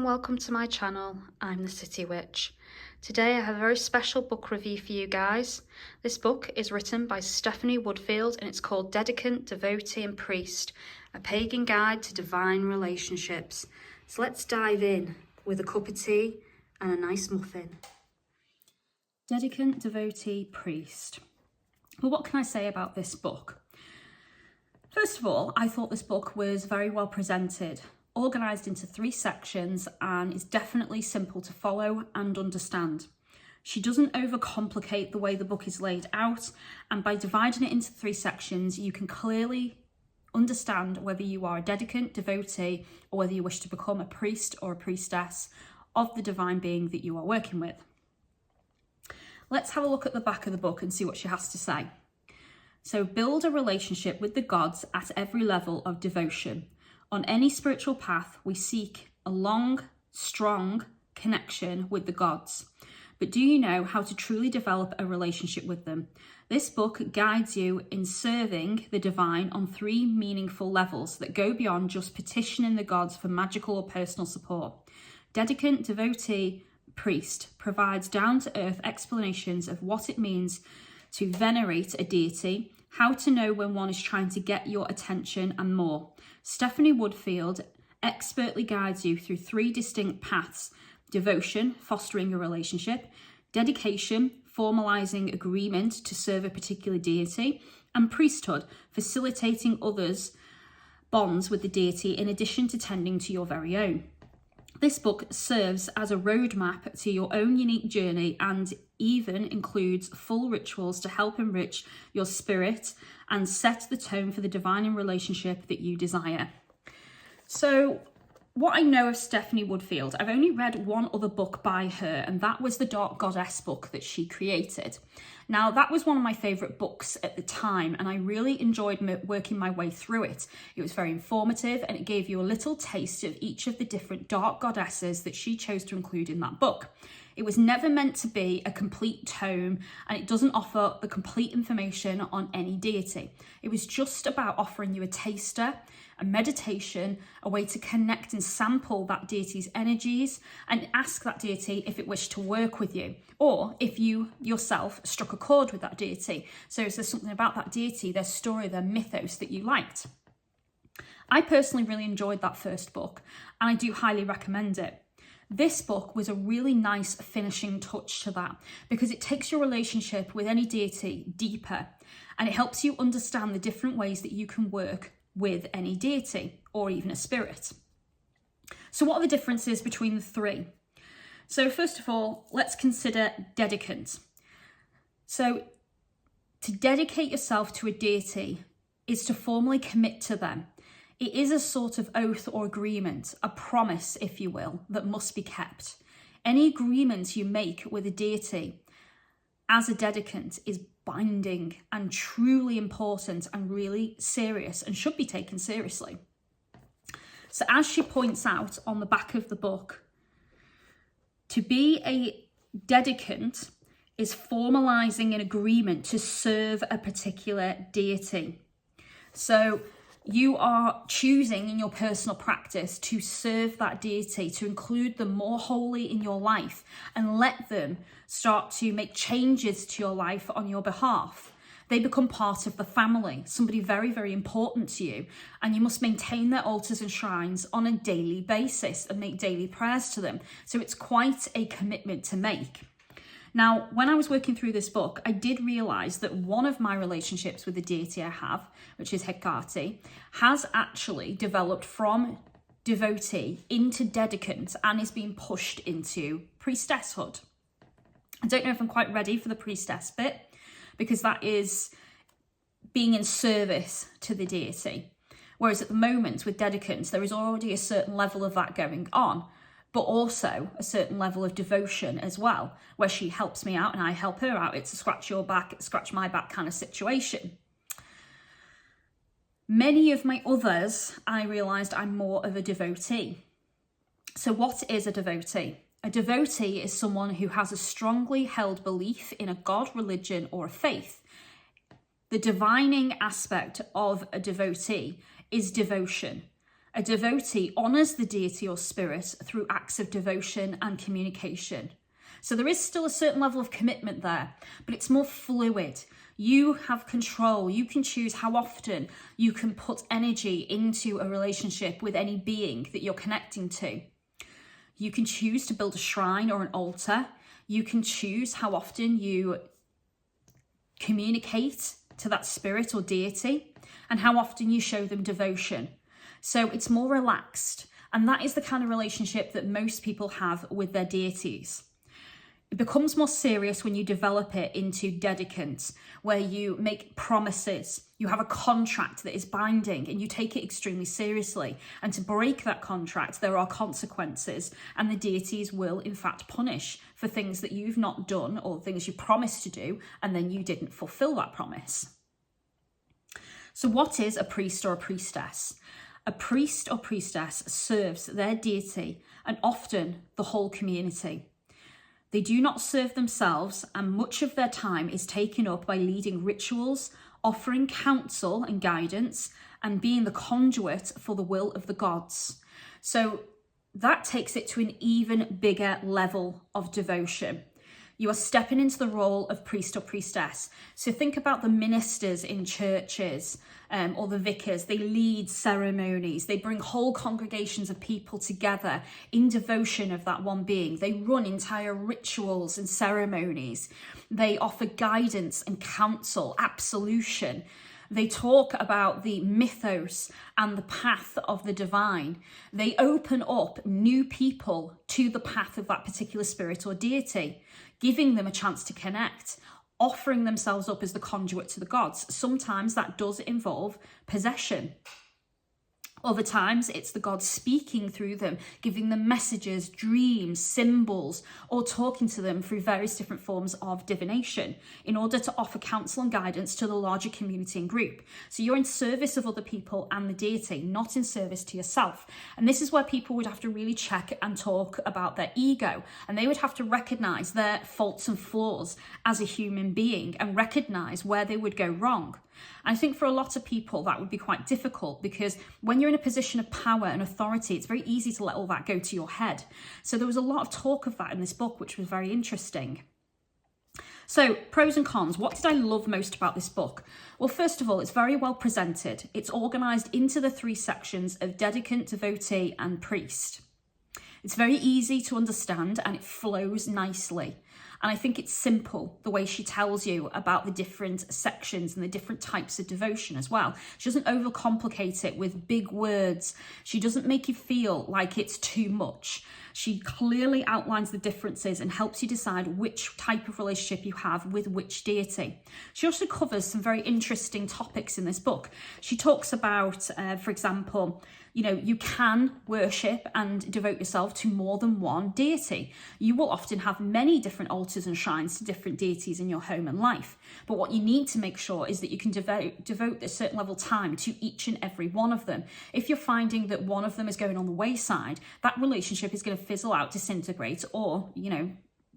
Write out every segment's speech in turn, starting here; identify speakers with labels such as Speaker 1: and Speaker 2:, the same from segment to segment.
Speaker 1: welcome to my channel. I'm the City Witch. Today I have a very special book review for you guys. This book is written by Stephanie Woodfield and it's called Dedicant, Devotee and Priest, a pagan guide to divine relationships. So let's dive in with a cup of tea and a nice muffin. Dedicant, Devotee, Priest. Well, what can I say about this book? First of all, I thought this book was very well presented, organised into 3 sections, and is definitely simple to follow and understand. She doesn't overcomplicate the way the book is laid out, and by dividing it into 3 sections, you can clearly understand whether you are a dedicant, devotee, or whether you wish to become a priest or a priestess of the divine being that you are working with. Let's have a look at the back of the book and see what she has to say. So, build a relationship with the gods at every level of devotion. On any spiritual path, we seek a long, strong connection with the gods. But do you know how to truly develop a relationship with them? This book guides you in serving the divine on 3 meaningful levels that go beyond just petitioning the gods for magical or personal support. Dedicant, devotee, priest provides down-to-earth explanations of what it means to venerate a deity, how to know when one is trying to get your attention, and more. Stephanie Woodfield expertly guides you through 3 distinct paths: devotion, fostering a relationship; dedication, formalizing agreement to serve a particular deity; and priesthood, facilitating others' bonds with the deity in addition to tending to your very own. This book serves as a roadmap to your own unique journey and even includes full rituals to help enrich your spirit and set the tone for the divine relationship that you desire. So, what I know of Stephanie Woodfield, I've only read one other book by her, and that was the Dark Goddess book that she created. Now, that was one of my favourite books at the time, and I really enjoyed working my way through it. It was very informative, and it gave you a little taste of each of the different dark goddesses that she chose to include in that book. It was never meant to be a complete tome, and it doesn't offer the complete information on any deity. It was just about offering you a taster, a meditation, a way to connect and sample that deity's energies and ask that deity if it wished to work with you, or if you yourself struck a chord with that deity. So is there something about that deity, their story, their mythos that you liked? I personally really enjoyed that first book, and I do highly recommend it. This book was a really nice finishing touch to that because it takes your relationship with any deity deeper, and it helps you understand the different ways that you can work with any deity or even a spirit. So what are the differences between the 3? So first of all, let's consider dedicant. So to dedicate yourself to a deity is to formally commit to them. It is a sort of oath or agreement, a promise, if you will, that must be kept. Any agreement you make with a deity as a dedicant is binding and truly important and really serious and should be taken seriously. So as she points out on the back of the book, to be a dedicant is formalizing an agreement to serve a particular deity. So you are choosing in your personal practice to serve that deity, to include them more wholly in your life and let them start to make changes to your life on your behalf. They become part of the family, somebody very, very important to you, and you must maintain their altars and shrines on a daily basis and make daily prayers to them. So it's quite a commitment to make. Now, when I was working through this book, I did realise that one of my relationships with the deity I have, which is Hecate, has actually developed from devotee into dedicant and is being pushed into priestesshood. I don't know if I'm quite ready for the priestess bit, because that is being in service to the deity. Whereas at the moment with dedicants, there is already a certain level of that going on, but also a certain level of devotion as well, where she helps me out and I help her out. It's a scratch your back, scratch my back kind of situation. Many of my others, I realised I'm more of a devotee. So what is a devotee? A devotee is someone who has a strongly held belief in a god, religion, or a faith. The divining aspect of a devotee is devotion. A devotee honours the deity or spirit through acts of devotion and communication. So there is still a certain level of commitment there, but it's more fluid. You have control. You can choose how often you can put energy into a relationship with any being that you're connecting to. You can choose to build a shrine or an altar. You can choose how often you communicate to that spirit or deity and how often you show them devotion. So it's more relaxed. And that is the kind of relationship that most people have with their deities. It becomes more serious when you develop it into Dedicant, where you make promises, you have a contract that is binding and you take it extremely seriously. And to break that contract, there are consequences, and the deities will in fact punish for things that you've not done or things you promised to do and then you didn't fulfill that promise. So what is a priest or a priestess? A priest or priestess serves their deity and often the whole community. They do not serve themselves, and much of their time is taken up by leading rituals, offering counsel and guidance, and being the conduit for the will of the gods. So that takes it to an even bigger level of devotion. You are stepping into the role of priest or priestess. So think about the ministers in churches or the vicars. They lead ceremonies. They bring whole congregations of people together in devotion of that one being. They run entire rituals and ceremonies. They offer guidance and counsel, absolution. They talk about the mythos and the path of the divine. They open up new people to the path of that particular spirit or deity, giving them a chance to connect, offering themselves up as the conduit to the gods. Sometimes that does involve possession. Other times it's the gods speaking through them, giving them messages, dreams, symbols, or talking to them through various different forms of divination in order to offer counsel and guidance to the larger community and group. So you're in service of other people and the deity, not in service to yourself. And this is where people would have to really check and talk about their ego, and they would have to recognize their faults and flaws as a human being and recognize where they would go wrong. I think for a lot of people that would be quite difficult, because when you're in a position of power and authority, it's very easy to let all that go to your head. So there was a lot of talk of that in this book, which was very interesting. So pros and cons. What did I love most about this book? Well, first of all, it's very well presented. It's organised into the 3 sections of Dedicant, Devotee and Priest. It's very easy to understand and it flows nicely. And I think it's simple, the way she tells you about the different sections and the different types of devotion as well. She doesn't overcomplicate it with big words. She doesn't make you feel like it's too much. She clearly outlines the differences and helps you decide which type of relationship you have with which deity. She also covers some very interesting topics in this book. She talks about, for example, you can worship and devote yourself to more than one deity. You will often have many different altars and shrines to different deities in your home and life. But what you need to make sure is that you can devote a certain level of time to each and every one of them. If you're finding that one of them is going on the wayside, that relationship is going to fizzle out, disintegrate, or,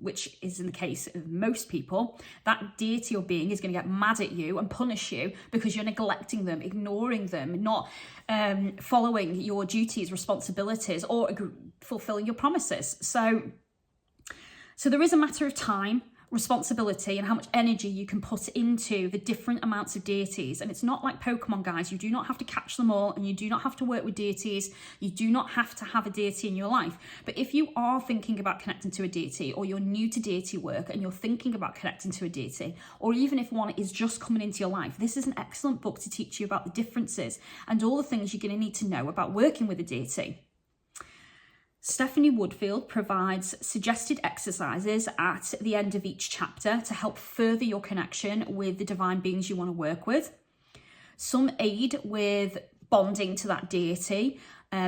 Speaker 1: which is in the case of most people, that deity or being is going to get mad at you and punish you because you're neglecting them, ignoring them, not following your duties, responsibilities, or fulfilling your promises. So there is a matter of time, responsibility, and how much energy you can put into the different amounts of deities. And it's not like Pokemon, guys. You do not have to catch them all, and you do not have to work with deities. You do not have to have a deity in your life. But if you are thinking about connecting to a deity, or you're new to deity work and you're thinking about connecting to a deity, or even if one is just coming into your life, this is an excellent book to teach you about the differences and all the things you're going to need to know about working with a deity. Stephanie Woodfield provides suggested exercises at the end of each chapter to help further your connection with the divine beings you want to work with. Some aid with bonding to that deity,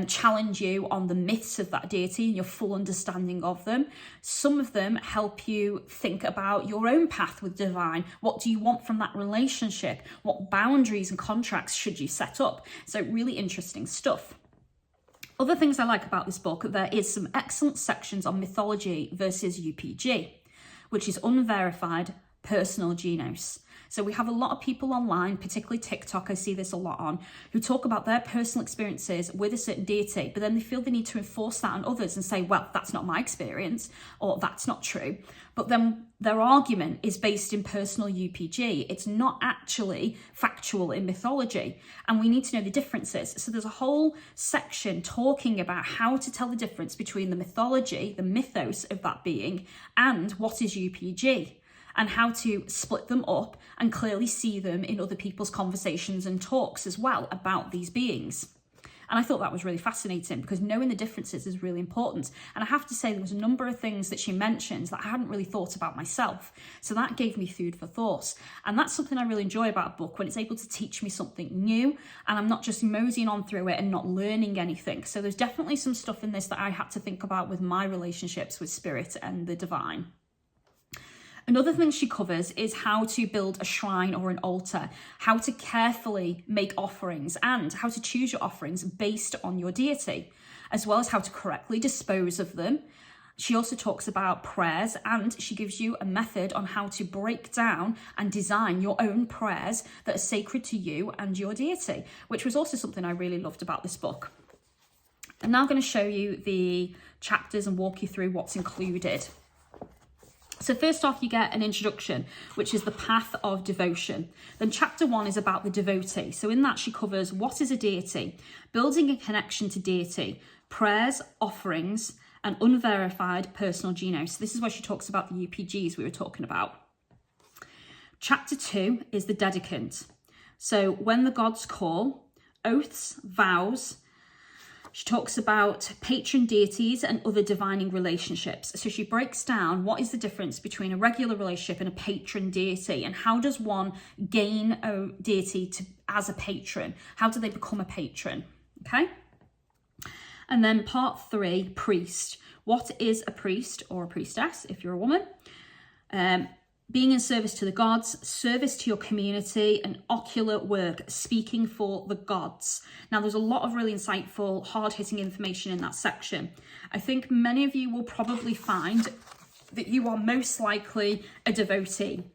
Speaker 1: challenge you on the myths of that deity and your full understanding of them. Some of them help you think about your own path with divine. What do you want from that relationship? What boundaries and contracts should you set up? So really interesting stuff. Other things I like about this book, there is some excellent sections on mythology versus UPG, which is unverified personal genos. So we have a lot of people online, particularly TikTok, I see this a lot on, who talk about their personal experiences with a certain deity, but then they feel the need to enforce that on others and say, well, that's not my experience, or that's not true. But then their argument is based in personal UPG. It's not actually factual in mythology. And we need to know the differences. So there's a whole section talking about how to tell the difference between the mythology, the mythos of that being, and what is UPG, and how to split them up and clearly see them in other people's conversations and talks as well about these beings. And I thought that was really fascinating, because knowing the differences is really important. And I have to say, there was a number of things that she mentions that I hadn't really thought about myself. So that gave me food for thought. And that's something I really enjoy about a book, when it's able to teach me something new and I'm not just moseying on through it and not learning anything. So there's definitely some stuff in this that I had to think about with my relationships with spirit and the divine. Another thing she covers is how to build a shrine or an altar, how to carefully make offerings, and how to choose your offerings based on your deity, as well as how to correctly dispose of them. She also talks about prayers, and she gives you a method on how to break down and design your own prayers that are sacred to you and your deity, which was also something I really loved about this book. I'm now going to show you the chapters and walk you through what's included. So first off, you get an introduction, which is the path of devotion. Then chapter 1 is about the devotee. So in that, she covers what is a deity, building a connection to deity, prayers, offerings, and unverified personal genome. So this is where she talks about the UPGs we were talking about. Chapter 2 is the Dedicant. So when the gods call, oaths, vows. She talks about patron deities and other divining relationships. So she breaks down what is the difference between a regular relationship and a patron deity, and how does one gain a deity as a patron? How do they become a patron? Okay. And then part 3, priest. What is a priest or a priestess if you're a woman? Being in service to the gods, service to your community, and ocular work, speaking for the gods. Now, there's a lot of really insightful, hard-hitting information in that section. I think many of you will probably find that you are most likely a devotee.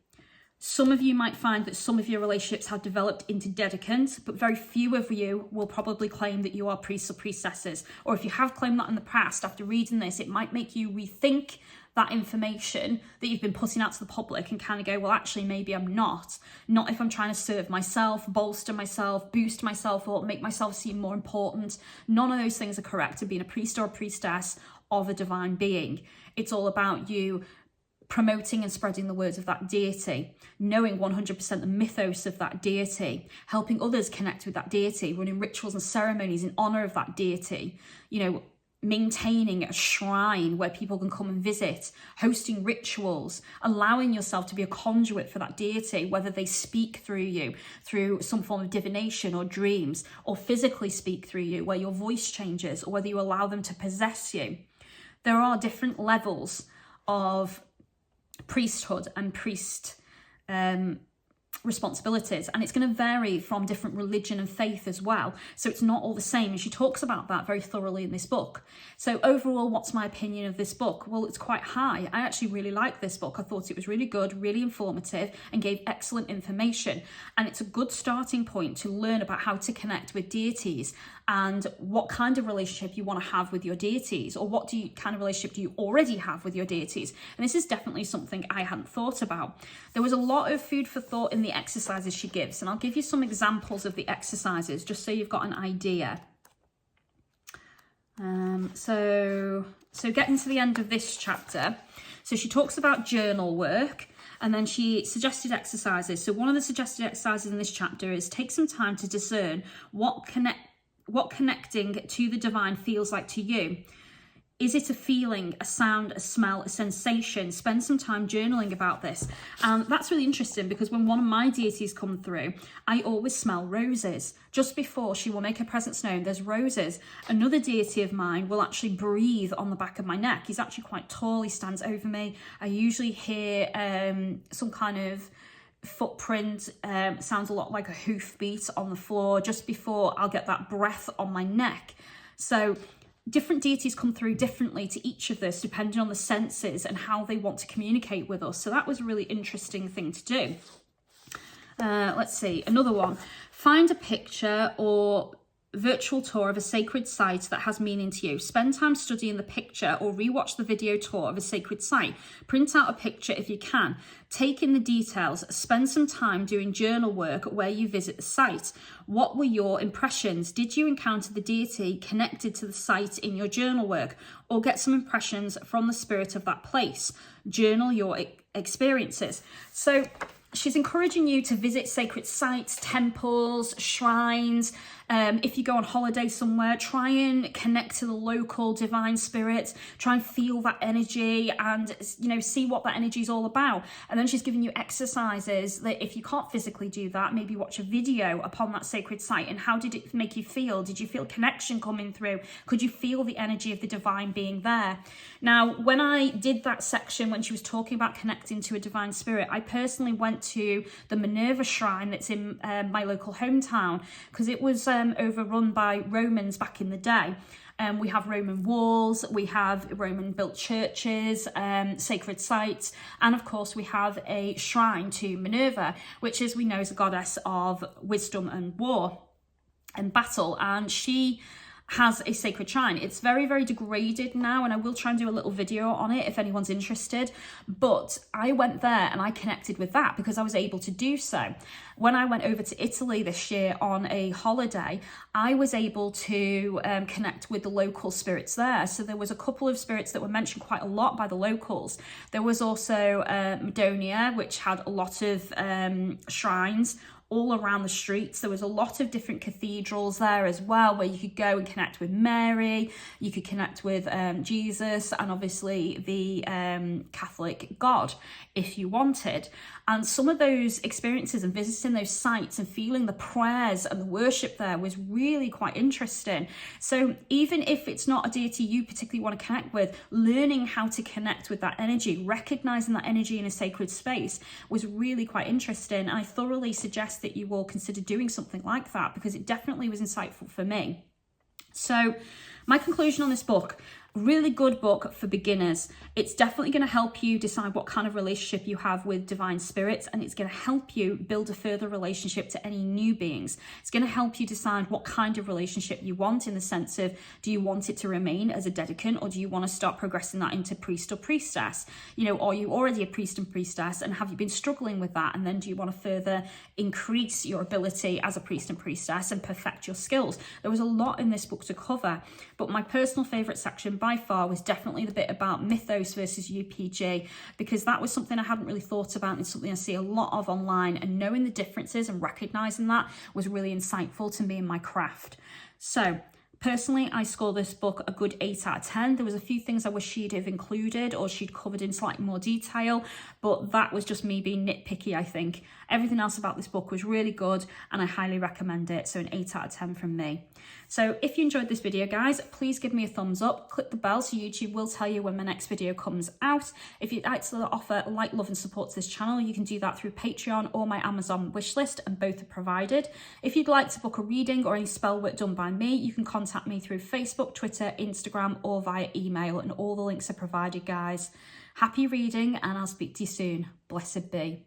Speaker 1: Some of you might find that some of your relationships have developed into dedicant, but very few of you will probably claim that you are priests or priestesses. Or if you have claimed that in the past, after reading this, it might make you rethink that information that you've been putting out to the public and kind of go, well, actually, maybe I'm not. Not if I'm trying to serve myself, bolster myself, boost myself up, make myself seem more important. None of those things are correct to being a priest or a priestess of a divine being. It's all about you promoting and spreading the words of that deity, knowing 100% the mythos of that deity, helping others connect with that deity, running rituals and ceremonies in honor of that deity, maintaining a shrine where people can come and visit, hosting rituals, allowing yourself to be a conduit for that deity, whether they speak through you, through some form of divination or dreams, or physically speak through you, where your voice changes, or whether you allow them to possess you. There are different levels of priesthood and priest responsibilities, and it's going to vary from different religion and faith as well, so it's not all the same, and she talks about that very thoroughly in this book. So overall, what's my opinion of this book? Well, it's quite high. I actually really liked this book. I thought it was really good, really informative, and gave excellent information, and it's a good starting point to learn about how to connect with deities and what kind of relationship you want to have with your deities, or what kind of relationship do you already have with your deities. And this is definitely something I hadn't thought about. There was a lot of food for thought in the exercises she gives, and I'll give you some examples of the exercises just so you've got an idea. So getting to the end of this chapter, so she talks about journal work, and then she suggested exercises. So one of the suggested exercises in this chapter is take some time to discern what connecting to the divine feels like to you. Is it a feeling, a sound, a smell, a sensation? Spend some time journaling about this. And that's really interesting, because when one of my deities come through, I always smell roses. Just before she will make her presence known, there's roses. Another deity of mine will actually breathe on the back of my neck. He's actually quite tall. He stands over me. I usually hear some kind of footprint, sounds a lot like a hoofbeat on the floor just before I'll get that breath on my neck. So different deities come through differently to each of us, depending on the senses and how they want to communicate with us. So that was a really interesting thing to do. Let's see, another one. Find a picture or virtual tour of a sacred site that has meaning to you. Spend time studying the picture or rewatch the video tour of a sacred site. Print out a picture if you can. Take in the details. Spend some time doing journal work where you visit the site. What were your impressions? Did you encounter the deity connected to the site in your journal work, or get some impressions from the spirit of that place? Journal your experiences. So she's encouraging you to visit sacred sites, temples, shrines. If you go on holiday somewhere, try and connect to the local divine spirits, try and feel that energy and, you know, see what that energy is all about. And then she's giving you exercises that if you can't physically do that, maybe watch a video upon that sacred site. And how did it make you feel? Did you feel connection coming through? Could you feel the energy of the divine being there? Now, when I did that section, when she was talking about connecting to a divine spirit, I personally went to the Minerva shrine that's in my local hometown, because it was overrun by Romans back in the day. We have Roman walls, we have Roman built churches, sacred sites, and of course we have a shrine to Minerva, which, as we know, is a goddess of wisdom and war and battle, and she has a sacred shrine. It's very, very degraded now, and I will try and do a little video on it if anyone's interested. But I went there and I connected with that because I was able to do so. When I went over to Italy this year on a holiday, I was able to connect with the local spirits there. So there was a couple of spirits that were mentioned quite a lot by the locals. There was also Madonia, which had a lot of shrines all around the streets. There was a lot of different cathedrals there as well, where you could go and connect with Mary, you could connect with Jesus, and obviously the Catholic God if you wanted. And some of those experiences and visiting those sites and feeling the prayers and the worship there was really quite interesting. So even if it's not a deity you particularly want to connect with, learning how to connect with that energy, recognizing that energy in a sacred space was really quite interesting. I thoroughly suggest that you all consider doing something like that, because it definitely was insightful for me. So my conclusion on this book: really good book for beginners. It's definitely going to help you decide what kind of relationship you have with divine spirits, and it's going to help you build a further relationship to any new beings. It's going to help you decide what kind of relationship you want, in the sense of, do you want it to remain as a Dedicant, or do you want to start progressing that into priest or priestess? You know, are you already a priest and priestess, and have you been struggling with that? And then do you want to further increase your ability as a priest and priestess and perfect your skills? There was a lot in this book to cover, but my personal favourite section by far was definitely the bit about mythos versus UPG, because that was something I hadn't really thought about, and something I see a lot of online, and knowing the differences and recognizing that was really insightful to me in my craft. So personally, I score this book a good 8 out of 10. There was a few things I wish she'd have included or she'd covered in slightly more detail, but that was just me being nitpicky, I think. Everything else about this book was really good, and I highly recommend it. So an 8 out of 10 from me. So if you enjoyed this video, guys, please give me a thumbs up. Click the bell so YouTube will tell you when my next video comes out. If you'd like to offer like, love and support to this channel, you can do that through Patreon or my Amazon wishlist, and both are provided. If you'd like to book a reading or any spell work done by me, you can contact me through Facebook, Twitter, Instagram, or via email, and all the links are provided, guys. Happy reading, and I'll speak to you soon. Blessed be.